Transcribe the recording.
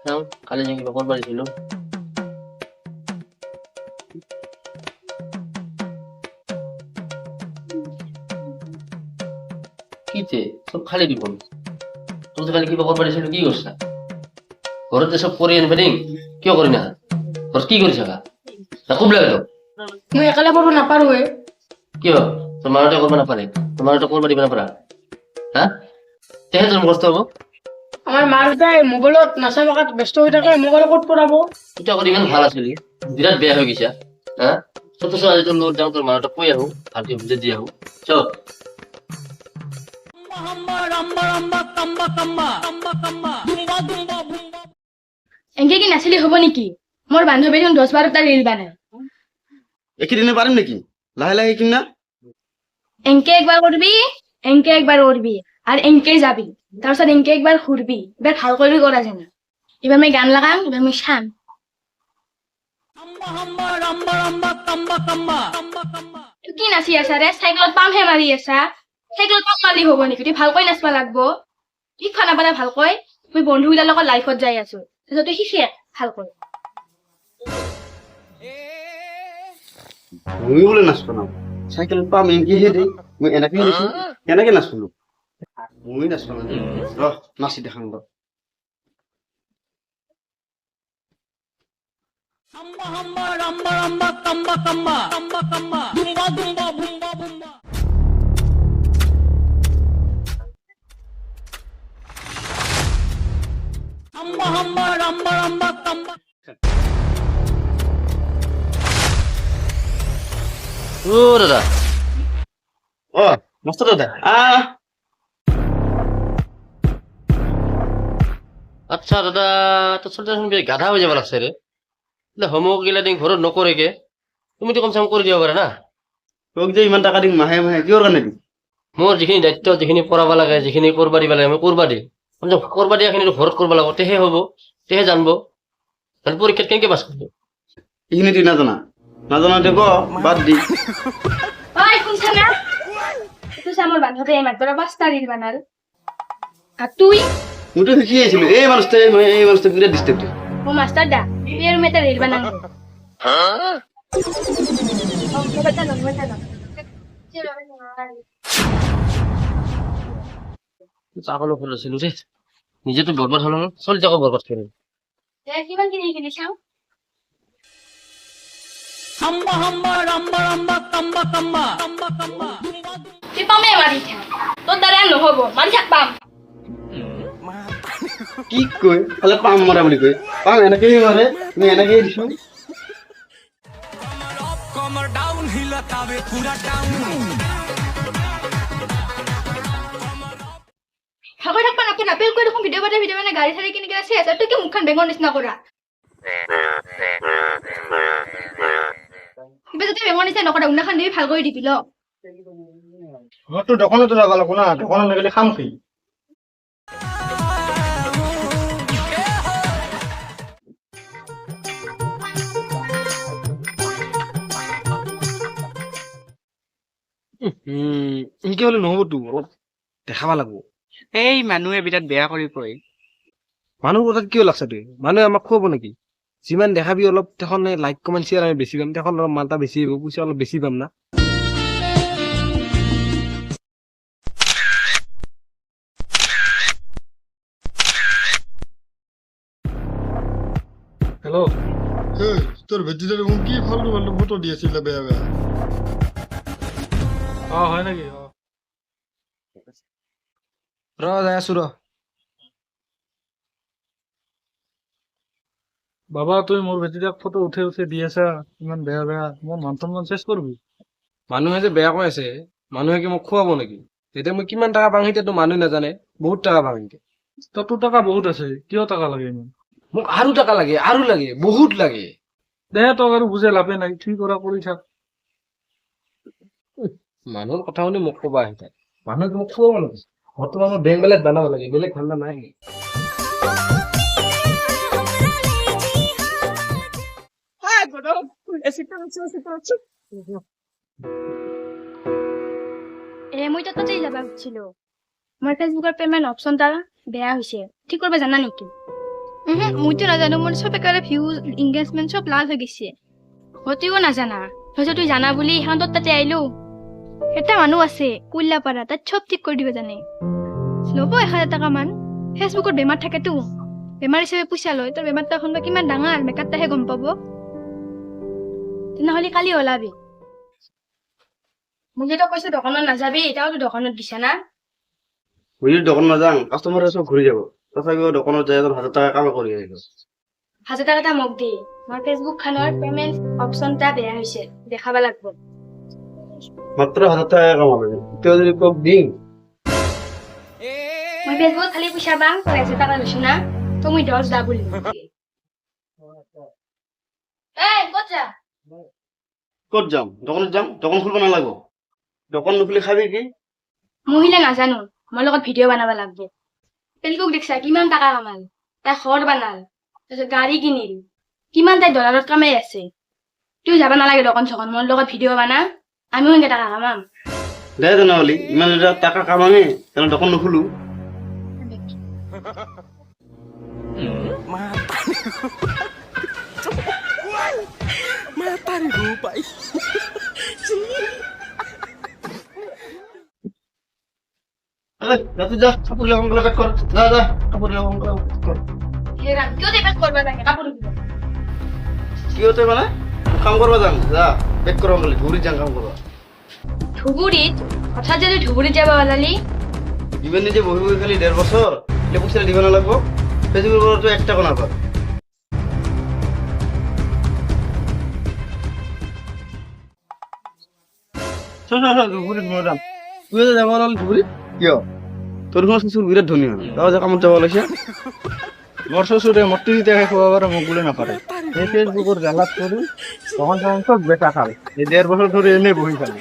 নাও কালি যে কিবা করবার ছিল কিতে সব খালি দিব তুমি তো কালি কিবা করবার ছিল কি করছ ঘরতে সব করে এনবেডিং কিয় করি না ঘর কি করিস না খুব লাগে তো মই একালে পঢ়ব নাপাৰোৱে কিয় তোৰ মানুষটা কৰবে না পাৰে তোৰ মানুষটা কৰবা দিবে না পাৰা হ্যাঁ তেহে তোৰ কষ্ট হবো আমাৰ মা দেউতাই মোবাইলত নাচা বাগাত ব্যস্ত হৈ থাকে মোক আৰু ক'ত পঢ়াব এটা করে ইমান ভালো আসলি বিরাট বেয়া হয়ে গেছে হ্যাঁ ছোট ছোট আজ তোর লোক যাও তোর মানুষটা কই আহু ভালকে বুঝে দিয়ে আহু চল এনকে কি নাচিলে হ'ব নেকি মোৰ বান্ধৱী দেখোন 10-12টা ৰিল বানায় একেদিনে পাৰিম নেকি লাহে লাহে শিকিম না এনকে একবাৰ কৰবি আৰু এনকে যাবি তাৰপিছত এনকে একবাৰ ঘূৰবি এবাৰ ভাল কৰি কৰা জানা এবাৰ মই গান লগাম এবাৰ মই চাম তুই কি নাচি আছা ৰে চাইকেলত পামহে মাৰি আছা চাইকেলত পাম মাৰি হ'ব নেকি তুই ভালকৈ নাচবা লাগব শিকবা নাপালা ভালকৈ মই বন্ধুকেইটাৰ লগত লাইফত যাই আছো তাৰপিছত তই শিকে ভালকৈ মই বোলে নাচব না চাইকেল পাম এনেকেহে দেই মই এনেকে নাচো কেনেকে নাচো মই নাচব না ৰ নাচি দেখাম ৰ ও দাদা অ মাষ্টৰ দাদা আচ্ছা দাদা তোৰ ছোট গাধা হয়ে যাবাৰ লাগছে ৰে হোমওয়াৰ্ক গিলা দিন ঘৰত নকৰেকে তুমি তো কমচে কম কৰি দিব পাৰা না তোক যে ইমান টকা দিম মাহে মাহে কিহৰ কাৰণে দিম মোৰ যিখিনি দায়িত্ব যিখিনি পঢ়াব লাগে যিখিনি কৰবা দিব লাগে মই কৰবা দিম কমচে কম কৰবা দিয়াখিনি ঘৰত কৰিব লাগিব তেহে হ'ব তেহে জানব তাহলে পৰীক্ষাত কেনেকে পাছ কৰিব এইখিনি তুই নাজানা নাজানাতে ক বাদ দি ঐ শুনছা না তুই আমার বান্ধবী এই মাত্র 5টা রিল বানাল আর তুই মইতো শিকি আছিলো এই মানুষটা বিৰাট ডিষ্টাৰ্ব দিয়ে ও মাস্টার দা তুই এর মেতে রিল বানাল চাকলো ফেলেছিল রে নিজে তো বরবাদ হলো না চল যাকো বরবাদ করে কিমান কিনি চাও তুই পামে মারি থাক তোর দ্বারা নহব মারি থাক পাম কি কয় খালি পাম মৰা বুলি কয় পাম এনেকেই মাৰে মই এনেকেই দিছো ভাগৰ থাকবা নাপায় নাপেল কৰি দেখোন ভিডিঅ' মানে গাড়ী চাড়ী কিনি কিনে চেছ আৰু তই কি মুখখন বেঙৰ নিচিনা কৰা কিবা যদি বেঙৰ নিচিনা নকৰা উন্নাখান দিবি ভাল কৰি দিবি ল ঘৰটো দোকানতো যাব লাগিব না দোকানত নগলে খাম কি এনেকে হলে নহবতো অলপ দেখাব লাগিব এই মানুহে বিৰাট বেয়া কৰি কয় মানুহ কথাত কিয় লাগছে তুই মানুহে আমাক খুৱাব নেকি যিমান দেখাবি অলপ তেখন লাইক কমেণ্ট শ্বেয়াৰ আমি বেছি পাম তেখন অলপ মালটা বেছি আহিব পইচা অলপ বেছি পাম না হেল্ল' তোর ভেজিটার কি ফালতু ফালতু ফটো দিয়েছিল বেয়া বেয়া হয় নেকি ৰ যাই আছো ৰ বাবা তুই মোৰ ভেজিটাক ফটো উঠে দি আছা ইমান বেয়া বেয়া মোৰ মান সন্মান চেষ্টা কৰবি মানুহে যে বেয়া কৈ আছে মানুহে কি মোক খুৱাব নেকি তেতিয়া মই কিমান টকা পাম সেইটোতো মানুহে নাজানে বহুত টকা পাম এনেকে তোর টাকা বহুত আছে কিয় টাকা লাগে ইমান মোক আৰু টকা লাগে বহুত লাগে দে তোক আৰু বুজে লাভে নাই ঠিক কৰা কৰি থাক মানুহৰ কথা শুনি মোক ক'বা আহিছে মানুহে মোক খুৱাব নেকি বৰ্তমান মোৰ বেংক বেলেঞ্চ বনাব লাগে বেলেগ ঠাণ্ডা নাই মই তো তাতেই যাবা খুজিছিলো মোৰ ফেচবুকৰ পেমেন্ট অপশনটা বেয়া হৈছে ঠিক কৰিব জানা নেকি মইতো নাজানো, মোৰ চব একেবাৰে ভিউজ এংগেজমেণ্ট চব লাজ হৈ গৈছে। হয়তো নাজানা, হয়তো তুই জানা বুলি এখন তোৰ তাতে আহিলো। এটা মানুহ আছে কুল্লাপাৰা, তাত চব ঠিক কৰি দিব জানে। ল'ব 1000 টকা মান। ফেচবুকত বেমাৰ থাকেতো, বেমাৰ হিচাপে পইচা লয়। তোৰ বেমাৰটো এখন বা কিমান ডাঙৰ, মেকআপটাহে গম পাব। তেনেহ'লে কালি ওলাবি। মোক যেতো কৈছো দোকানত নাযাবি, এতিয়াও তো দোকানত দিছা না। মই যদি দোকান নাযাওঁ কাষ্টমাৰ চব ঘূৰি যাব, তথাপিও দোকানত যায় 1000 টকা কাম কৰি আহিব। 1000 টকা এটা মোক দি, মোৰ ফেচবুক খানৰ পেমেণ্ট অপশ্যনটা বেয়া হৈছে, দেখাব লাগিব। মাত্ৰ 1000 টকা কামাবে, তেওঁ যদি কক দিম মই ফেচবুকত খালি পইচা পাম, 1000 টকা লৈছো না, তো মই 10 দা বুলি। এই ক'ত যা? ক'ত যাম? দোকানত যাম। দোকান খুলিব নালাগিব? দোকান নুখুলি খাবি কি? মহিলা নাজানো, মোৰ লগত ভিডিঅ' বনাব লাগিব। ফেচবুক দেখছা কিমান টকা কামাল, তাই ঘৰ বানাল, তাৰপিছত গাড়ী কিনিল, কিমান তাই ডলাৰত কামাই আছে। তুই যাব নালাগে দোকান চোকান, মোৰ লগত ভিডিঅ' বানা, আমিও এনেকে টকা কামাম। দে তেনেহ'লে, ইমান এটা টাকা কামাঙে তেনে দোকান নুখুলো। রাতে যা, কাপড় লাগা অঙ্কলা প্যাক কর। যা কাপড় লাগা অঙ্কলা কর। হেৰা, কিয় পেক কৰিব লাগে কাপোৰ? কি হতে মানে কাম কৰবা যান, যা প্যাক কৰ অঙ্কলা, ঘুৰি যান কাম কৰবা। ধুবুৰীত হঠাৎ যদি ধুবুৰীত যাব ওলালি, দিবেন নিজে বহি বহি খালি 1.5 বছর, এটা পয়সা দিবে না লাগবো। ফেসবুক করে তো 1 টাকা না পার। ধুবুৰীত মই যাম। তুই যে যাব ওলালি ধুবুরি কিয়? তোর কোনো শ্বশুর বিরাট ধনী হয়, তাও যে কামত যাব ওলাইছে। মোৰ শ্বশুৰে মতি দিতে খোৱা পাৰে, মোক বুলি নাপাৰে। সেই ফেচবুকৰ জালাত কৰি তখন চব বেচা খাল। এই 1.5 বছৰ ধৰি এনেই বহি খালি।